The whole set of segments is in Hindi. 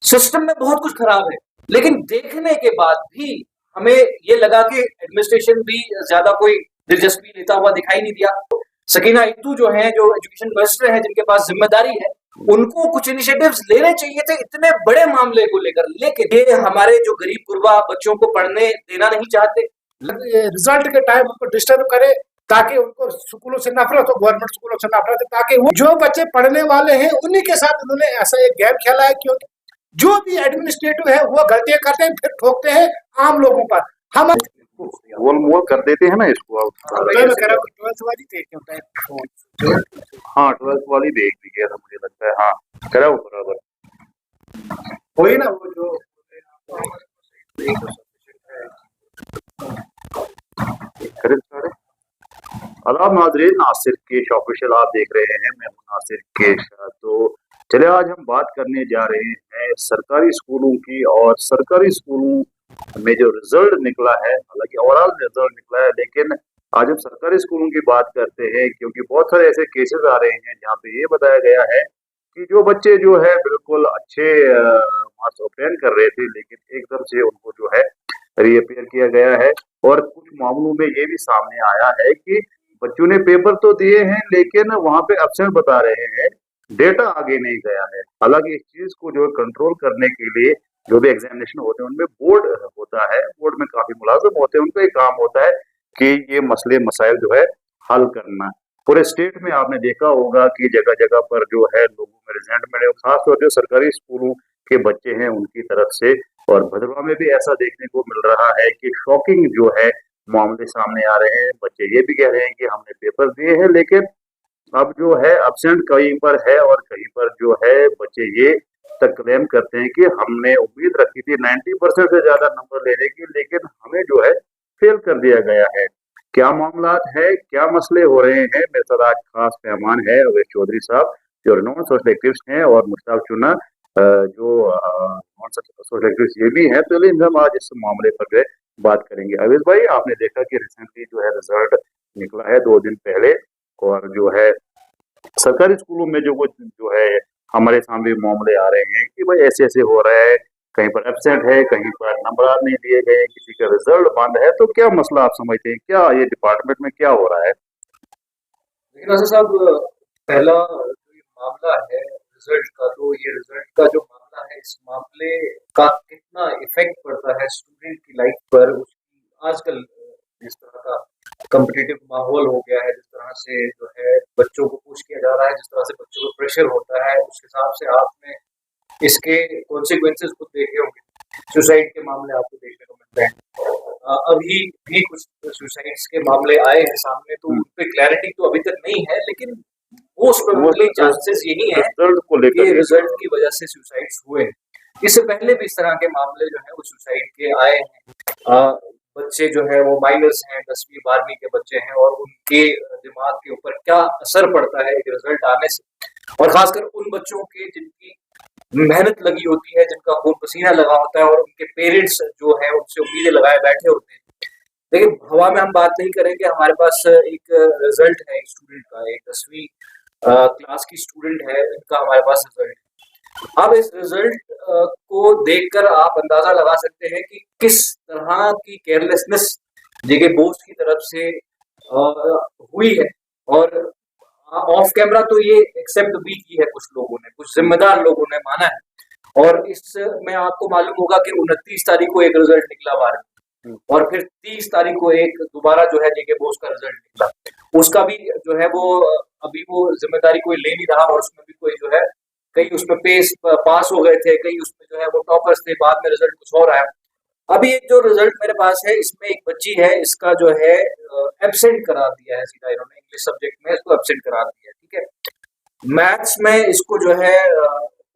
सिस्टम में बहुत कुछ खराब है, लेकिन देखने के बाद भी हमें ये लगा कि एडमिनिस्ट्रेशन भी ज्यादा कोई दिलचस्पी लेता हुआ दिखाई नहीं दिया। सकीना इत्तू जो है, जो एजुकेशन मिनिस्टर है, जिनके पास जिम्मेदारी है, उनको कुछ इनिशिएटिव्स लेने चाहिए थे इतने बड़े मामले को लेकर, लेकिन ये हमारे जो गरीब गुरबा बच्चों को पढ़ने देना नहीं चाहते। रिजल्ट के टाइम उनको डिस्टर्ब करे ताकि उनको स्कूलों से नफरत हो, गवर्नमेंट स्कूलों से नफरत है, ताकि वो जो बच्चे पढ़ने वाले हैं उन्हीं के साथ उन्होंने ऐसा एक गेम खेला है। क्योंकि जो भी एडमिनिस्ट्रेटिव है वो गलतियां करते हैं, फिर ठोकते हैं आम लोगों पर। हम गोल मोल कर देते हैं ना इसको। अब मैं कह रहा हूँ 12th वाली देख होता है। हाँ 12th वाली देख ली है, मुझे लगता है। हाँ करा बराबर वही ना, वो जो अलाब नाजरीन, नासिर केश ऑफिशियल आप देख रहे हैं, मैं हूं नासिर केश। तो चलिए आज हम बात करने जा रहे हैं सरकारी स्कूलों की, और सरकारी स्कूलों में जो रिजल्ट निकला है, हालांकि ओवरऑल रिजल्ट निकला है, लेकिन आज हम सरकारी स्कूलों की बात करते हैं क्योंकि बहुत सारे ऐसे केसेस आ रहे हैं जहाँ पे ये बताया गया है कि जो बच्चे जो है बिल्कुल अच्छे मार्क्स ऑब्टेन कर रहे थे, लेकिन एकदम से उनको जो है रीअपियर किया गया है। और कुछ मामलों में ये भी सामने आया है कि बच्चों ने पेपर तो दिए हैं लेकिन वहां पे एब्सेंट बता रहे हैं, डेटा आगे नहीं गया है। हालांकि इस चीज को जो कंट्रोल करने के लिए जो भी एग्जामिनेशन होते हैं उनमें बोर्ड होता है, बोर्ड में काफी मुलाजिम होते हैं, उनका एक काम होता है कि ये मसले मसाइल जो है हल करना। पूरे स्टेट में आपने देखा होगा कि जगह जगह पर जो है लोगों में रिजल्ट मिले, खासतौर जो सरकारी स्कूलों के बच्चे हैं उनकी तरफ से। और भद्रवाह में भी ऐसा देखने को मिल रहा है कि शॉकिंग जो है मामले सामने आ रहे हैं। बच्चे ये भी कह रहे हैं कि हमने पेपर दिए हैं लेकिन अब जो है एब्सेंट कहीं पर है, और कहीं पर जो है बच्चे ये तक क्लेम करते हैं कि हमने उम्मीद रखी थी 90% से ज्यादा नंबर लेने की, लेकिन हमें जो है फेल कर दिया गया है। क्या मामला है, क्या मसले हो रहे हैं? मेरे साथ आज खास मेहमान है अवैस चौधरी साहब, जो रिनोन सोशल एक्टिविस्ट हैं, और मुश्ताक चुना जो सोशल एक्टिविस्ट ये भी हैं। तो चलिए हम आज इस मामले पर जो है बात करेंगे। अवैस भाई, आपने देखा कि रिसेंटली जो है रिजल्ट निकला है 2 दिन पहले, और जो है सरकारी स्कूलों में जो कुछ जो है हमारे सामने मामले आ रहे हैं कि भाई ऐसे ऐसे हो रहा है, कहीं पर एब्सेंट है, कहीं पर नंबर नहीं दिए गए, किसी का रिजल्ट बंद है। तो क्या मसला आप समझते हैं, क्या ये डिपार्टमेंट में क्या हो रहा है? लेकिन असद साहब, पहला जो ये मामला है रिजल्ट का, तो ये रिजल्ट का जो मामला है, इस मामले का कितना इफेक्ट पड़ता है स्टूडेंट की लाइफ पर, उसकी आजकल जिस तरह का कॉम्पिटिटिव माहौल हो गया है, जिस तरह से जो है बच्चों को पुश किया जा रहा है, जिस तरह से बच्चों को प्रेशर होता है, उस हिसाब से आपने इसके कॉन्सिक्वेंसेस खुद देखे होंगे। सुसाइड के मामले आपको देखने को मिलते हैं, अभी भी कुछ सुसाइड्स के मामले आए हैं सामने, तो उन पे क्लैरिटी तो अभी तक नहीं है, लेकिन मोस्ट प्रोबेबली चांसेस यही है कि रिजल्ट की वजह से सुसाइड्स हुए हैं। इससे पहले भी इस तरह के मामले जो है वो सुसाइड के आए हैं। बच्चे जो है वो माइनर्स हैं, 10वीं 12वीं के बच्चे हैं, और उनके दिमाग के ऊपर क्या असर पड़ता है एक रिजल्ट आने से, और खासकर उन बच्चों के जिनकी मेहनत लगी होती है, जिनका खून पसीना लगा होता है, और उनके पेरेंट्स जो है उनसे उम्मीदें लगाए बैठे होते हैं। लेकिन हवा में हम बात नहीं करेंगे। हमारे पास एक रिजल्ट है एक स्टूडेंट का, एक 10वीं क्लास की स्टूडेंट है, इनका हमारे पास रिजल्ट है। अब इस रिजल्ट को देखकर आप अंदाजा लगा सकते हैं कि किस तरह की केयरलेसनेस जेके बोस की तरफ से हुई है। और ऑफ कैमरा तो ये एक्सेप्ट भी की है कुछ लोगों ने, कुछ जिम्मेदार लोगों ने माना है। और इसमें आपको मालूम होगा कि 29 तारीख को एक रिजल्ट निकला 12वीं, और फिर 30 तारीख को एक दोबारा जो है जेके बोस का रिजल्ट निकला। उसका भी जो है वो अभी वो जिम्मेदारी कोई ले नहीं रहा, और उसमें भी कोई जो है कई उसमें पास हो गए थे, कई उसमें जो है वो टॉपर्स थे, बाद में रिजल्ट कुछ और आया। अभी एक जो रिजल्ट मेरे पास है, इसमें एक बच्ची है, इसका जो है एब्सेंट करार दिया है सीधा, इन्होंने इंग्लिश सब्जेक्ट में इसको एब्सेंट करार दिया है। ठीक है, मैथ्स में इसको जो है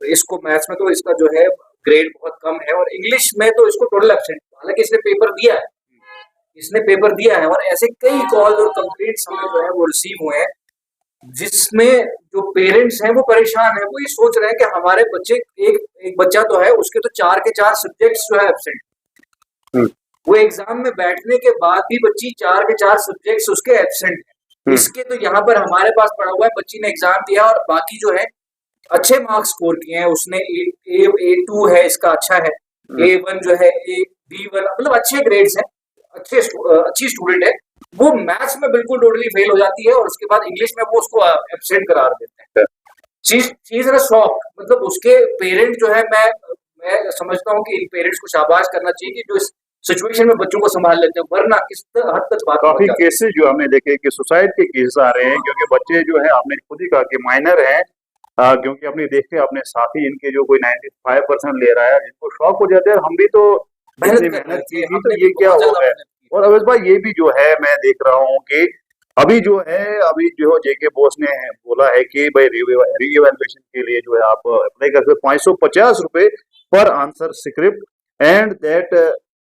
इसको मैथ्स में तो इसका जो है ग्रेड बहुत कम है, और इंग्लिश में तो इसको टोटल एब्सेंट, हालांकि इसने पेपर दिया है, इसने पेपर दिया है। और ऐसे कई कॉल और कंप्लेंट्स हमें जो है वो रिसीव हुए हैं, जिसमें जो पेरेंट्स हैं वो परेशान हैं, वो ये सोच रहे हैं कि हमारे बच्चे, एक बच्चा तो है उसके तो 4 के 4 सब्जेक्ट्स जो है एब्सेंट, वो एग्जाम में बैठने के बाद भी बच्ची 4 के 4 सब्जेक्ट्स उसके एब्सेंट है। इसके तो यहाँ पर हमारे पास पड़ा हुआ है, बच्ची ने एग्जाम दिया और बाकी जो है अच्छे मार्क्स स्कोर किए हैं उसने, A2 है इसका, अच्छा है, A1 जो है, B1, मतलब अच्छे ग्रेड्स हैं, अच्छी स्टूडेंट है। वो मैथ्स में बिल्कुल टोटली फेल हो जाती है और उसके बाद इंग्लिश में वो उसको एब्सेंट करार देते हैं। चीज है शॉक, मतलब उसके पेरेंट जो है, मैं समझता हूँ कि इन पेरेंट्स को शाबाश करना चाहिए कि जो इस सिचुएशन में बच्चों को संभाल लेते हैं, वरना किस हद तक बात काफी केसेस जो हमने देखे कि सुसाइड के केसेस आ रहे हैं, क्योंकि बच्चे जो है, आपने खुद ही कहा कि माइनर हैं, क्योंकि अपने देखे अपने साथी इनके जो कोई 95% ले रहा है, इनको शौक हो जाता है। हम भी तो मेहनत की थी, तो ये क्या हो गया। और अवैध भाई ये भी जो है मैं देख रहा हूँ कि अभी जो जेके बोस ने बोला है कि भाई रीइवैल्यूएशन के लिए जो है आप अप्लाई कर सकते, 550 रुपए पर answer script, and that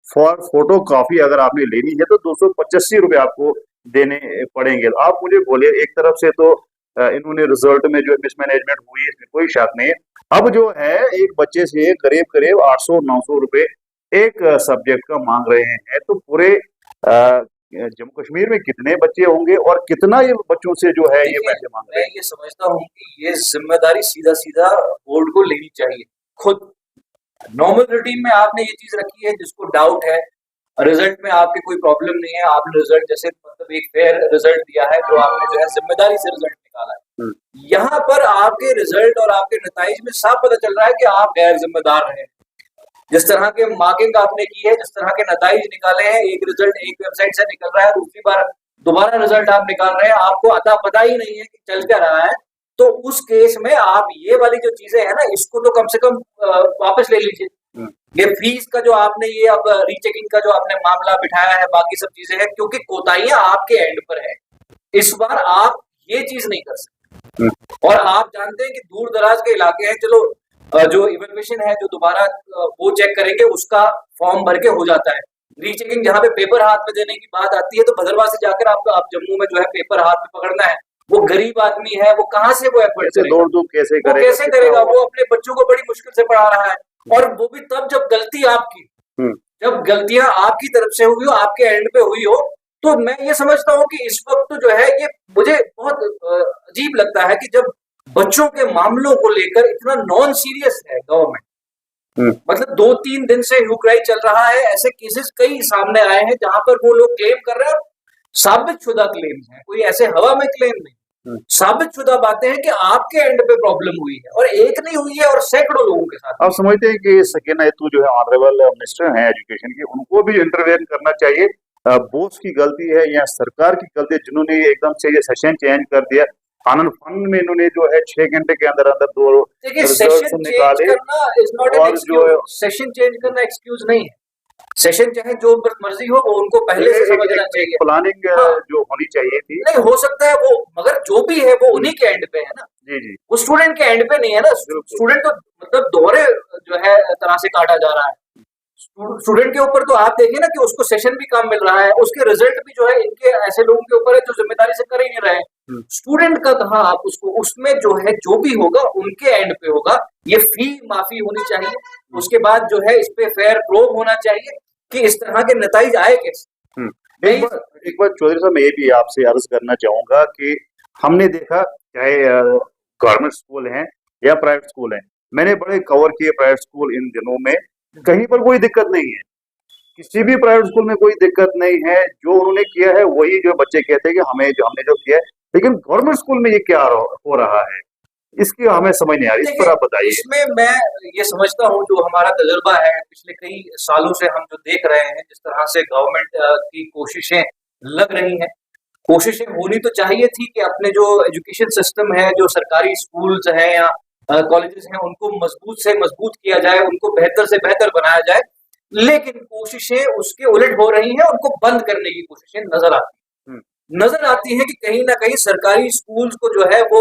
for photo copy अगर आपने लेनी है तो 285 रुपए आपको देने पड़ेंगे। आप मुझे बोलिए, एक तरफ से तो इन्होंने रिजल्ट में जो मिसमैनेजमेंट हुई है, इसमें कोई शक नहीं है। अब जो है एक बच्चे से करीब करीब 800-900 रुपए एक सब्जेक्ट का मांग रहे हैं, तो पूरे जम्मू कश्मीर में कितने बच्चे होंगे और कितना ये बच्चों से जो है ये पैसे मांग रहे हैं। मैं ये समझता हूँ कि ये जिम्मेदारी सीधा सीधा बोर्ड को लेनी चाहिए खुद। नॉर्मल रूटीन में आपने ये चीज रखी है, जिसको डाउट है, रिजल्ट में आपके कोई प्रॉब्लम नहीं है, आपने रिजल्ट जैसे मतलब एक फेयर रिजल्ट दिया है, जो आपने जो है जिम्मेदारी से रिजल्ट निकाला है। यहाँ पर आपके रिजल्ट और आपके नताइज में साफ पता चल रहा है कि आप गैर जिम्मेदार रहे। जिस तरह के मार्किंग आपने की है, जिस तरह के नताइज निकाले हैं, एक रिजल्ट एक वेबसाइट से निकल रहा है, दूसरी बार दोबारा रिजल्ट आप निकाल रहे हैं, आपको अता पता ही नहीं है कि चल क्या रहा है, तो उस केस में आप ये वाली जो चीजें है ना, इसको तो कम से कम वापस ले लीजिए। ये फीस का जो आपने ये अब रीचेकिंग का जो आपने मामला बिठाया है, बाकी सब चीजें हैं, क्योंकि कोताहियां आपके एंड पर है। इस बार आप ये चीज नहीं कर सकते। और आप जानते हैं कि दूर दराज के इलाके हैं, चलो जो इवैल्यूएशन है, जो दोबारा वो चेक करेंगे, उसका फॉर्म भर के हो जाता है। रीचेकिंग जहाँ पे पेपर हाथ में देने की बात आती है, तो भद्रवाह से जाकर आप जम्मू में जो है पेपर हाथ में पकड़ना है, वो गरीब आदमी है, वो कहाँ से वो एफर्ट करेगा, कैसे करेगा? वो अपने बच्चों को बड़ी मुश्किल से पढ़ा रहा है, और वो भी तब जब गलती आपकी, जब गलतियां आपकी तरफ से हुई हो, आपके एंड पे हुई हो। तो मैं ये समझता हूँ कि इस वक्त जो है, ये मुझे बहुत अजीब लगता है कि जब बच्चों के मामलों को लेकर इतना नॉन सीरियस है गवर्नमेंट। मतलब 2-3 दिन से ह्यू क्राई चल रहा है, ऐसे केसेस कई सामने आए हैं जहां पर वो लोग क्लेम कर रहे हैं, साबित शुदा क्लेम है, कोई ऐसे हवा में क्लेम नहीं, साबित शुदा बातें हैं कि आपके एंड पे प्रॉब्लम हुई है, और एक नहीं हुई है, और सैकड़ों लोगों के साथ। आप समझते हैं कि सकीना यतू जो है ऑनरेबल मिनिस्टर हैं एजुकेशन की, उनको भी इंटरवेन करना चाहिए? बोस की गलती है या सरकार की गलती है, जिन्होंने एकदम से ये सेशन चेंज कर दिया? आनंद फन में इन्होंने जो है 6 घंटे के अंदर अंदर 2 रिजल्ट निकाले, और जो सेशन चेंज करना एक्सक्यूज नहीं है। सेशन चाहे जो मर्जी हो, वो उनको पहले से समझना चाहिए, प्लानिंग जो होनी चाहिए थी। नहीं हो सकता है वो, मगर जो भी है वो उन्हीं के एंड पे है ना। जी, वो स्टूडेंट के एंड पे नहीं है ना। स्टूडेंट तो मतलब दोहरे जो है तरह से काटा जा रहा है। स्टूडेंट के ऊपर तो आप देखिए ना कि उसको सेशन भी काम मिल रहा है, उसके रिजल्ट भी जो है इनके ऐसे लोगों के ऊपर है जो जिम्मेदारी से कर ही नहीं रहे। स्टूडेंट का कहा आप उसको, उसमें जो है जो भी होगा उनके एंड पे होगा। ये फी माफी होनी चाहिए, उसके बाद जो है इस पे फेयर प्रोब होना चाहिए कि इस तरह के नताइज आए कैसे। एक बार चौधरी साहब, मैं ये भी आपसे अर्ज करना चाहूंगा कि हमने देखा, चाहे गवर्नमेंट स्कूल हैं या प्राइवेट स्कूल हैं, मैंने बड़े कवर किए प्राइवेट स्कूल इन दिनों में, कहीं पर कोई दिक्कत नहीं है, किसी भी प्राइवेट स्कूल में कोई दिक्कत नहीं है। जो उन्होंने किया है वही जो बच्चे कहते हैं कि हमने जो किया है, लेकिन गवर्नमेंट स्कूल में ये क्या हो रहा है, इसकी हमें समझ नहीं आ रही। इस पर आप बताइए। इसमें मैं ये समझता हूँ, जो हमारा तजुर्बा है पिछले कई सालों से हम जो देख रहे हैं, जिस तरह से गवर्नमेंट की कोशिशें लग रही हैं, कोशिशें होनी तो चाहिए थी कि अपने जो एजुकेशन सिस्टम है, जो सरकारी स्कूल्स हैं या कॉलेजेस हैं, उनको मजबूत से मजबूत किया जाए, उनको बेहतर से बेहतर बनाया जाए। लेकिन कोशिशें उसके उलट हो रही हैं, उनको बंद करने की कोशिशें नजर आती हैं कि कहीं ना कहीं सरकारी स्कूल्स को जो है वो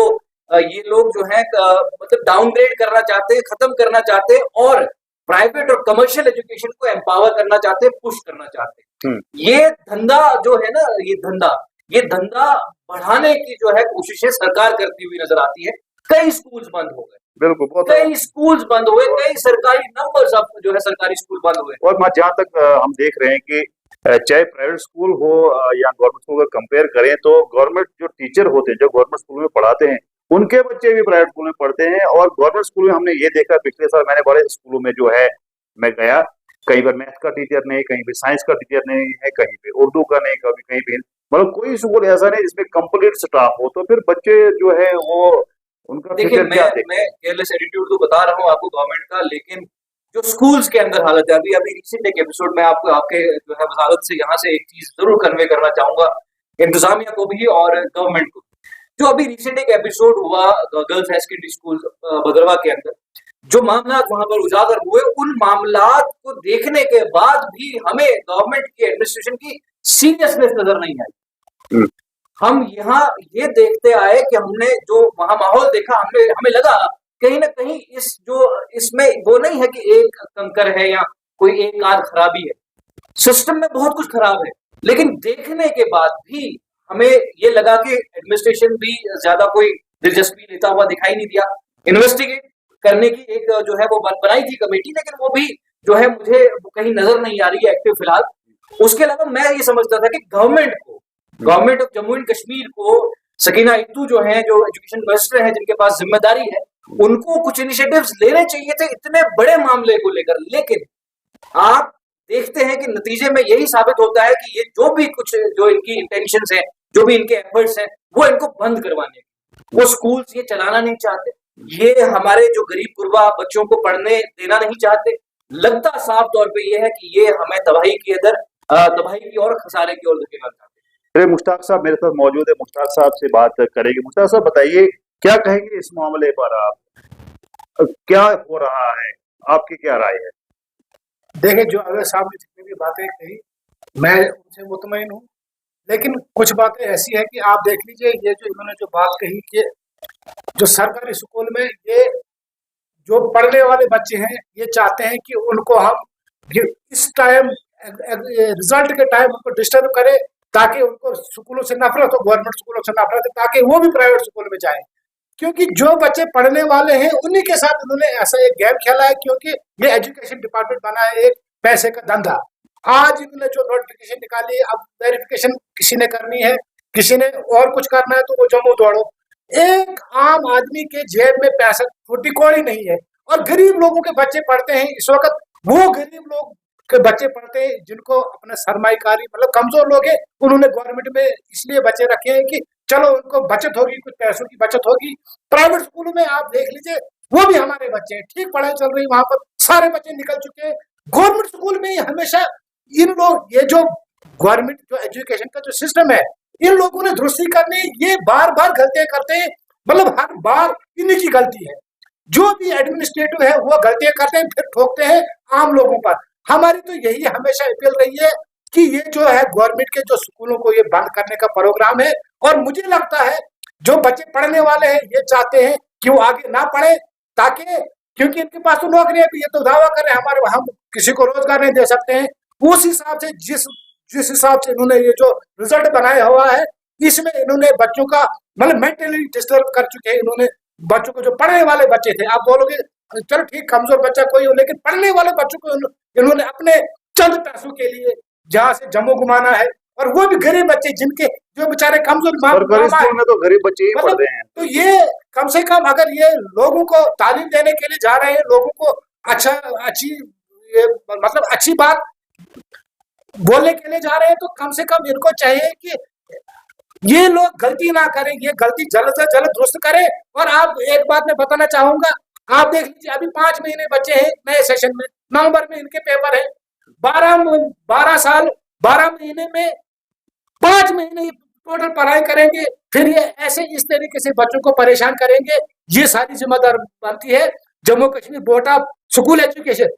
ये लोग जो है मतलब डाउनग्रेड करना चाहते हैं, खत्म करना चाहते हैं, और प्राइवेट और कमर्शियल एजुकेशन को एम्पावर करना चाहते हैं, पुश करना चाहते हैं। ये धंधा जो है ना, ये धंधा बढ़ाने की जो है कोशिशें सरकार करती हुई नजर आती है। कई स्कूल्स बंद हो गए, बिल्कुल, कई स्कूल्स बंद हुए, कई सरकारी नंबर्स अब जो है सरकारी स्कूल बंद हुए। और जहाँ तक हम देख रहे हैं कि चाहे प्राइवेट स्कूल हो या गवर्नमेंट स्कूल, अगर कंपेयर करें तो गवर्नमेंट जो टीचर होते हैं, जो गवर्नमेंट स्कूल में पढ़ाते हैं, उनके बच्चे भी प्राइवेट स्कूल में पढ़ते हैं। और गवर्नमेंट स्कूल में हमने ये देखा, पिछले साल मैंने बड़े स्कूलों में जो है मैं गया, कहीं पर मैथ का टीचर नहीं, कहीं पे साइंस का टीचर नहीं है, कहीं पे उर्दू का नहीं, कभी कहीं पे, मतलब कोई स्कूल ऐसा नहीं जिसमें कंप्लीट स्टाफ हो। तो फिर बच्चे जो है वो उनका देखिए, फ्यूचर क्या मैं केयरलेस एटीट्यूड तो बता रहा हूँ आपको गवर्नमेंट का, लेकिन जो स्कूल्स के अंदर हालत है, अभी अभी रिसेंट एक एपिसोड में आपको आपके जो है वजारत से यहाँ से एक चीज जरूर कन्वे करना चाहूंगा, इंतजामिया को भी और गवर्नमेंट को। जो अभी रिसेंट एक एपिसोड हुआ girls high secondary school Bhaderwah के अंदर, जो मामला वहां पर उजागर हुए, उन मामलात को देखने के बाद भी हमें गवर्नमेंट की एडमिनिस्ट्रेशन की सीरियसनेस नजर नहीं आई। हम यहाँ ये देखते आए कि हमने जो वहां माहौल देखा, हमें लगा कहीं ना कहीं इसमें वो नहीं है कि एक कंकर है या कोई एक आध खराबी है, सिस्टम में बहुत कुछ खराब है। लेकिन देखने के बाद भी हमें ये लगा कि एडमिनिस्ट्रेशन भी ज्यादा कोई दिलचस्पी लेता हुआ दिखाई नहीं दिया। इन्वेस्टिगेट करने की एक जो है वो बनाई थी कमेटी, लेकिन वो भी जो है मुझे कहीं नजर नहीं आ रही है एक्टिव फिलहाल। उसके अलावा मैं ये समझता था कि government of Jammu and Kashmir को, सकीना इत्तू जो है, जो एजुकेशन मिनिस्टर है, जिनके पास जिम्मेदारी है, उनको कुछ इनिशिएटिव्स लेने चाहिए थे इतने बड़े मामले को लेकर। लेकिन आप देखते हैं कि नतीजे में यही साबित होता है कि ये जो भी कुछ जो इनकी इंटेंशंस हैं, जो भी इनके एफर्ट्स हैं, वो इनको बंद करवाने, वो स्कूल्स ये चलाना नहीं चाहते, ये हमारे जो गरीब गुरबा बच्चों को पढ़ने देना नहीं चाहते। लगता साफ तौर पे ये है कि ये हमें तबाही की और खसारे की ओर धकेलना चाहते हैं। अरे मुश्ताक साहब मेरे साथ मौजूद है, मुश्ताक साहब से बात करेंगे। मुश्ताक साहब बताइए, क्या कहेंगे इस मामले पर आप, क्या हो रहा है, आपकी क्या राय है? देखिए, जो अगर साहब ने जितनी भी बातें कही, मैं उनसे मुतमईन हूँ, लेकिन कुछ बातें ऐसी है कि आप देख लीजिए, ये जो इन्होंने जो बात कही कि जो सरकारी स्कूल में ये जो पढ़ने वाले बच्चे हैं, ये चाहते हैं कि उनको हम इस टाइम रिजल्ट के टाइम उनको डिस्टर्ब करें, ताकि उनको स्कूलों से नफरत हो, गवर्नमेंट स्कूलों से नफरत है, ताकि वो भी प्राइवेट स्कूल में जाएं। क्योंकि जो बच्चे पढ़ने वाले हैं उन्हीं के साथ उन्होंने ऐसा एक गेम खेला है, क्योंकि ये एजुकेशन डिपार्टमेंट बना है एक पैसे का धंधा। आज इन्होंने जो नोटिफिकेशन निकाली, अब वेरिफिकेशन किसी ने करनी है, किसी ने और कुछ करना है, तो वो जम्मू दौड़ो। एक आम आदमी के जेब में पैसा फूटी कौड़ी नहीं है, और गरीब लोगों के बच्चे पढ़ते हैं इस वक्त। वो गरीब लोग के बच्चे पढ़ते हैं जिनको अपना सरमाईकारी, मतलब कमजोर लोग हैं, उन्होंने गवर्नमेंट में इसलिए बच्चे रखे हैं कि चलो उनको बचत होगी, कुछ पैसों की बचत होगी। प्राइवेट स्कूलों में आप देख लीजिए, वो भी हमारे बच्चे हैं, ठीक पढ़ाई चल रही, वहां पर सारे बच्चे निकल चुके हैं। गवर्नमेंट स्कूल में हमेशा इन लोग, ये जो गवर्नमेंट जो एजुकेशन का जो सिस्टम है, इन लोगों ने दुरुस्ती करनी, ये बार बार गलतियां करते हैं, मतलब हर बार इन्हीं की गलती है। जो भी एडमिनिस्ट्रेटिव है वो गलतियां करते हैं, फिर ठोकते हैं आम लोगों पर। हमारी तो यही हमेशा अपील रही है कि ये जो है गवर्नमेंट के जो स्कूलों को ये बंद करने का प्रोग्राम है। और मुझे लगता है जो बच्चे पढ़ने वाले हैं ये चाहते हैं कि वो आगे ना पढ़े, ताकि, क्योंकि इनके पास तो नौकरी है, ये तो दावा कर रहे हैं हमारे, हम किसी को रोजगार नहीं दे सकते हैं। उस हिसाब से जिस हिसाब से इन्होंने ये जो रिजल्ट बनाया हुआ है, इसमें इन्होंने बच्चों का मतलब मेंटली डिस्टर्ब कर चुके हैं। इन्होंने बच्चों को, जो पढ़ने वाले बच्चे थे, आप बोलोगे चलो ठीक कमजोर बच्चा कोई हो, लेकिन पढ़ने वाले बच्चों को इन्होंने अपने चंद पैसों के लिए जहाँ से जम्मू घुमाना है, और वो भी गरीब बच्चे जिनके जो बेचारे कमजोर सरकारी स्कूल में तो गरीब बच्चे ही पढ़ रहे हैं। तो ये कम से कम अगर ये लोगों को तालीम देने के लिए जा रहे हैं, लोगों को मतलब अच्छी बात बोलने के लिए जा रहे हैं, तो कम से कम इनको चाहिए कि ये लोग गलती ना करें, ये गलती जल्द से जल्द दुरुस्त करें। और आप एक बात मैं बताना चाहूंगा, आप देख लीजिए, अभी 5 महीने बचे हैं नए सेशन में, नवंबर में इनके पेपर है। 12 महीने में 5 महीने टोटल पढ़ाई करेंगे, फिर ये ऐसे इस तरीके से बच्चों को परेशान करेंगे। ये सारी जिम्मेदार बनती है Jammu Kashmir board of school education.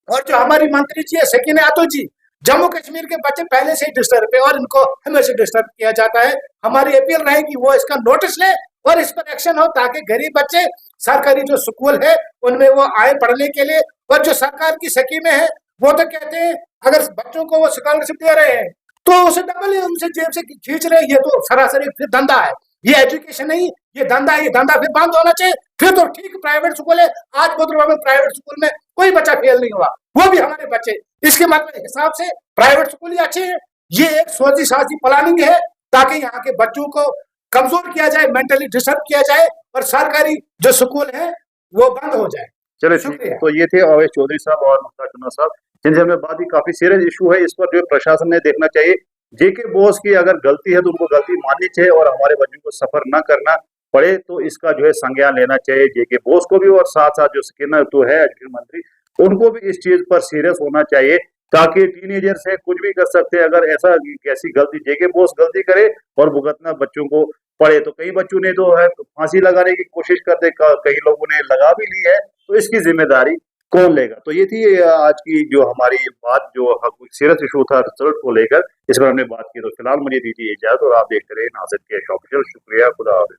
और जो हमारी मंत्री जी है सकीना इत्तू जी, जम्मू कश्मीर के बच्चे पहले से ही डिस्टर्ब है और इनको हमेशा डिस्टर्ब किया जाता है। हमारी अपील रहेगी वो इसका नोटिस ले और इस पर एक्शन हो, ताकि गरीब बच्चे सरकारी जो स्कूल है उनमें वो आए पढ़ने के लिए। और जो सरकार की स्कीमें हैं, वो तो कहते हैं अगर बच्चों को वो स्कॉलरशिप दे रहे हैं तो उसे डबल ही उनसे जेब से खींच रहे हैं। ये तो सरासरी फिर धंधा है, ये एजुकेशन नहीं, ये धंधा है। ये धंधा फिर बंद होना चाहिए। फिर तो ठीक प्राइवेट स्कूल है, आज भद्रवा में प्राइवेट स्कूल में कोई बच्चा फेल नहीं हुआ, वो भी हमारे बच्चे। इसके मतलब हिसाब से प्राइवेट स्कूल ही अच्छे हैं। ये एक सोची साची प्लानिंग है ताकि यहाँ के बच्चों को कमजोर किया जाए, मेंटली डिस्टर्ब किया जाए और सरकारी जो स्कूल है वो बंद हो जाए। चलो ठीक है। शुक्रिया। तो ये थे अवैस चौधरी साहब और मुख्तार चुन्ना साहब, जिनसे हमने बात की। काफी सीरियस इशू है, इस पर जो प्रशासन ने देखना चाहिए। जेके बोस की अगर गलती है तो उनको गलती माननी चाहिए और हमारे बच्चों को सफर न करना पड़े तो इसका जो है संज्ञान लेना चाहिए जेके बोस को भी, और साथ साथ जो स्किनर तो है एजुकेशन मंत्री, उनको भी इस चीज पर सीरियस होना चाहिए, ताकि टीनेजर से कुछ भी कर सकते हैं। अगर ऐसा कैसी गलती जेके बोस गलती करे और भुगतना बच्चों को पड़े, तो कई बच्चों ने तो है फांसी लगाने की कोशिश करते, कई लोगों ने लगा भी ली है, तो इसकी जिम्मेदारी कौन लेगा। तो ये थी आज की जो हमारी बात, जो सीरियस इशू था रिजल्ट को लेकर, इस पर हमने बात की। तो फिलहाल मुझे दीजिए इजाजत और आप देखते रहे नासिर कैश ऑफिशियल। शुक्रिया, खुदा हाफिज।